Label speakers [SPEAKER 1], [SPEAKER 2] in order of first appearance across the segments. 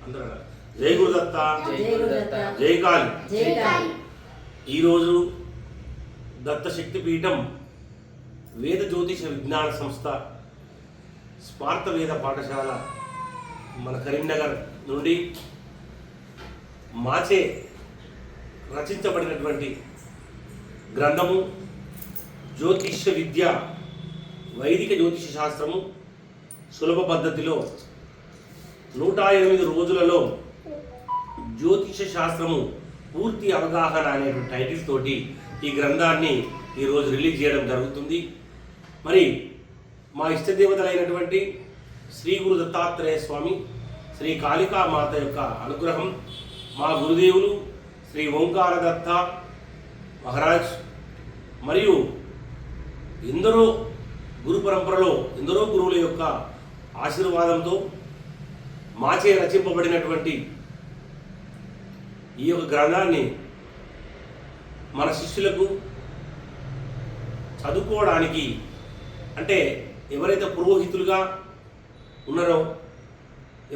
[SPEAKER 1] అందరూ జై గురుదత్త, జై కాళి. ఈరోజు దత్త శక్తి పీఠం వేద జ్యోతిష విజ్ఞాన సంస్థ స్మార్త వేద పాఠశాల మన కరీంనగర్ నుండి మాచే రచించబడినటువంటి గ్రంథము జ్యోతిష విద్య, వైదిక జ్యోతిష శాస్త్రము సులభ పద్ధతిలో 108 రోజులలో జ్యోతిష శాస్త్రము పూర్తి అవగాహన అనే టైటిల్ తోటి ఈ గ్రంథాన్ని ఈరోజు రిలీజ్ చేయడం జరుగుతుంది. మరి మా ఇష్టదేవతలైనటువంటి శ్రీ గురు దత్తాత్రేయ స్వామి, శ్రీ కాళికా మాత యొక్క అనుగ్రహం, మా గురుదేవులు శ్రీ ఓంకార దత్త మహారాజ్ మరియు ఎందరో గురు పరంపరలో ఎందరో గురువుల యొక్క ఆశీర్వాదంతో మాచే రచింపబడినటువంటి ఈ యొక్క గ్రంథాన్ని మన శిష్యులకు చదువుకోవడానికి, అంటే ఎవరైతే పురోహితులుగా ఉన్నారో,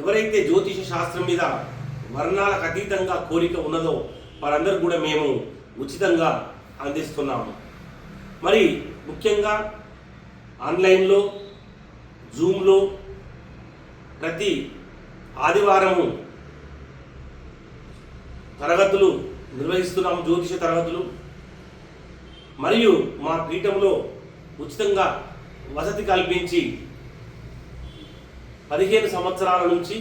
[SPEAKER 1] ఎవరైతే జ్యోతిష శాస్త్రం మీద వర్ణాలకు అతీతంగా కోరిక ఉన్నదో వారందరూ కూడా మేము ఉచితంగా అందిస్తున్నాము. మరి ముఖ్యంగా ఆన్లైన్లో జూమ్లో ప్రతి ఆదివారము తరగతులు నిర్వహిస్తున్నాము, జ్యోతిష తరగతులు. మరియు మా పీఠంలో ఉచితంగా వసతి కల్పించి 15 సంవత్సరాల నుంచి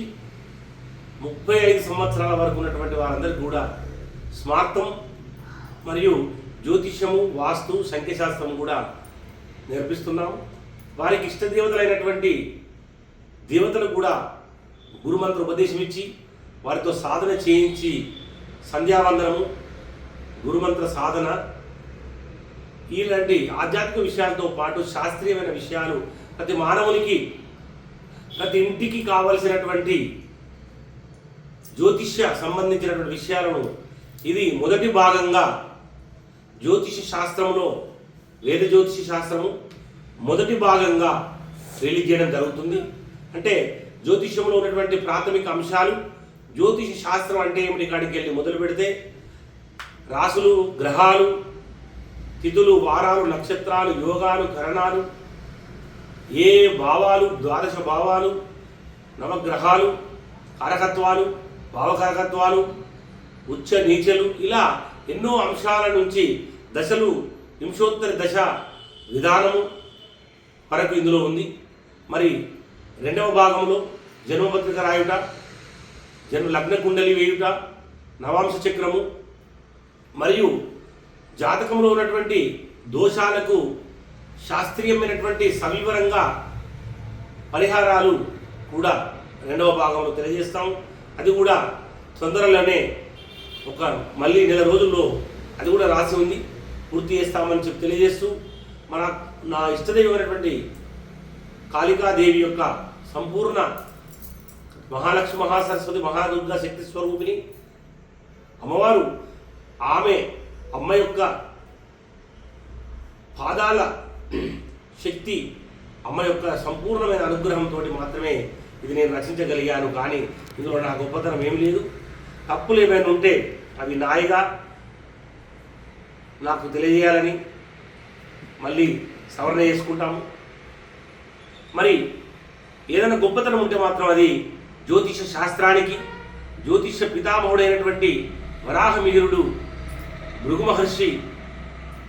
[SPEAKER 1] 35 సంవత్సరాల వరకు ఉన్నటువంటి వారందరికీ కూడా స్మార్తం మరియు జ్యోతిష్యము, వాస్తు, సంఖ్యశాస్త్రం కూడా నేర్పిస్తున్నాము. వారికి ఇష్టదేవతలైనటువంటి దేవతలకు కూడా గురుమంత్ర ఉపదేశం ఇచ్చి వారితో సాధన చేయించి సంధ్యావందనము, గురుమంత్ర సాధన, ఇలాంటి ఆధ్యాత్మిక విషయాలతో పాటు శాస్త్రీయమైన విషయాలు ప్రతి మానవునికి, ప్రతి ఇంటికి కావలసినటువంటి జ్యోతిష్య సంబంధించినటువంటి విషయాలను ఇది మొదటి భాగంగా జ్యోతిష శాస్త్రంలో, వేద జ్యోతిష శాస్త్రము మొదటి భాగంగా రిలీజ్ చేయడం జరుగుతుంది. అంటే జ్యోతిష్యంలో ఉన్నటువంటి ప్రాథమిక అంశాలు, జ్యోతిష శాస్త్రం అంటే ఏమిటి కాడికి వెళ్ళి మొదలు పెడితే రాసులు, గ్రహాలు, తిథులు, వారాలు, నక్షత్రాలు, యోగాలు, కరణాలు, ఏ భావాలు, 12 భావాలు, నవగ్రహాలు, కారకత్వాలు, భావకారకత్వాలు, ఉచ్చ నీచలు, ఇలా ఎన్నో అంశాల నుంచి దశలు, వింశోత్తర దశ విధానము వరకు ఇందులో ఉంది. మరి రెండవ భాగంలో జన్మపత్రిక రాయుట, లగ్న కుండలి వేయుట, నవాంశ చక్రము మరియు జాతకంలో ఉన్నటువంటి దోషాలకు శాస్త్రీయమైనటువంటి సవివరంగా పరిహారాలు కూడా రెండవ భాగంలో తెలియజేస్తాం. అది కూడా తొందరలోనే మళ్ళీ 1 రోజుల్లో అది కూడా రాసి ఉంది, పూర్తి చేస్తామని చెప్పి తెలియజేస్తూ, నా ఇష్టదైవమైనటువంటి కాళికాదేవి యొక్క సంపూర్ణ మహాలక్ష్మి, మహాసరస్వతి, మహాదుర్గా శక్తి స్వరూపిణి అమ్మవారు, అమ్మ యొక్క పాదాల శక్తి, అమ్మ యొక్క సంపూర్ణమైన అనుగ్రహంతో మాత్రమే ఇది నేను రచించగలిగాను. కానీ ఇందులో నా గొప్పతనం ఏమి లేదు. తప్పులు ఏమైనా ఉంటే అవి నాయిగా నాకు తెలియజేయాలని మళ్ళీ సవరణ చేసుకుంటాము. మరి ఏదైనా గొప్పతనం ఉంటే మాత్రం అది జ్యోతిష శాస్త్రానికి, జ్యోతిష పితామహుడైనటువంటి వరాహమిహిరుడు, భృగు మహర్షి,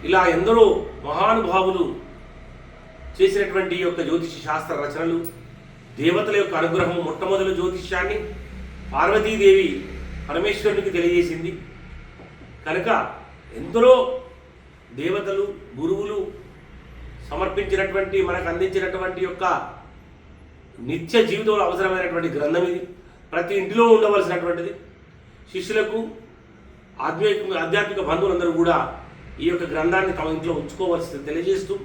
[SPEAKER 1] ఇలా ఎందరో మహానుభావులు చేసినటువంటి ఈ యొక్క జ్యోతిష శాస్త్ర రచనలు, దేవతల యొక్క అనుగ్రహం, మొట్టమొదటి జ్యోతిష్యాన్ని పార్వతీదేవి పరమేశ్వరునికి తెలియజేసింది కనుక ఎందరో దేవతలు, గురువులు సమర్పించినటువంటి, మనకు అందించినటువంటి యొక్క నిత్య జీవితంలో అవసరమైనటువంటి గ్రంథం ఇది. ప్రతి ఇంటిలో ఉండవలసినటువంటిది. శిష్యులకు, ఆధ్యాత్మిక బంధువులందరూ కూడా ఈ యొక్క గ్రంథాన్ని తమ ఇంట్లో ఉంచుకోవాల్సింది తెలియజేస్తూ,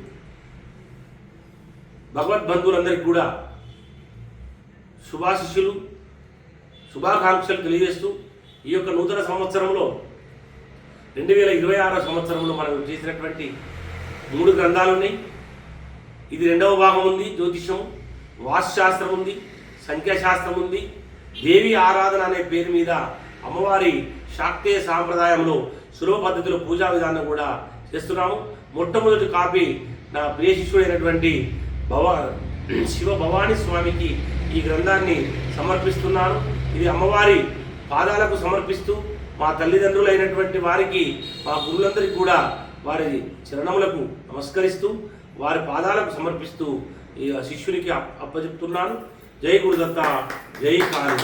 [SPEAKER 1] భగవద్బంధువులందరికీ కూడా శుభాశిష్యులు, శుభాకాంక్షలు తెలియజేస్తూ, ఈ యొక్క నూతన సంవత్సరంలో 2026 సంవత్సరంలో మనం చేసినటువంటి 3 గ్రంథాలు ఉన్నాయి. ఇది 2వ భాగం ఉంది. జ్యోతిషం, వాస్తుశాస్త్రం ఉంది, సంఖ్యాశాస్త్రం ఉంది, దేవి ఆరాధన అనే పేరు మీద అమ్మవారి శాక్తేయ సాంప్రదాయంలో సులభ పద్ధతిలో పూజా విధానం కూడా చేస్తున్నాము. మొట్టమొదటి కాపీ నా ప్రియ శిష్యుడైనటువంటి శివ భవానీ స్వామికి ఈ గ్రంథాన్ని సమర్పిస్తున్నాను. ఇది అమ్మవారి పాదాలకు సమర్పిస్తూ మా తల్లిదండ్రులైనటువంటి వారికి, మా గురువులందరికీ కూడా వారి చరణములకు నమస్కరిస్తూ వారి పాదాలకు సమర్పిస్తూ ఈ శిష్యునికి అప్పచెప్తున్నాను. జై గురుదత్త, జై కాళీ.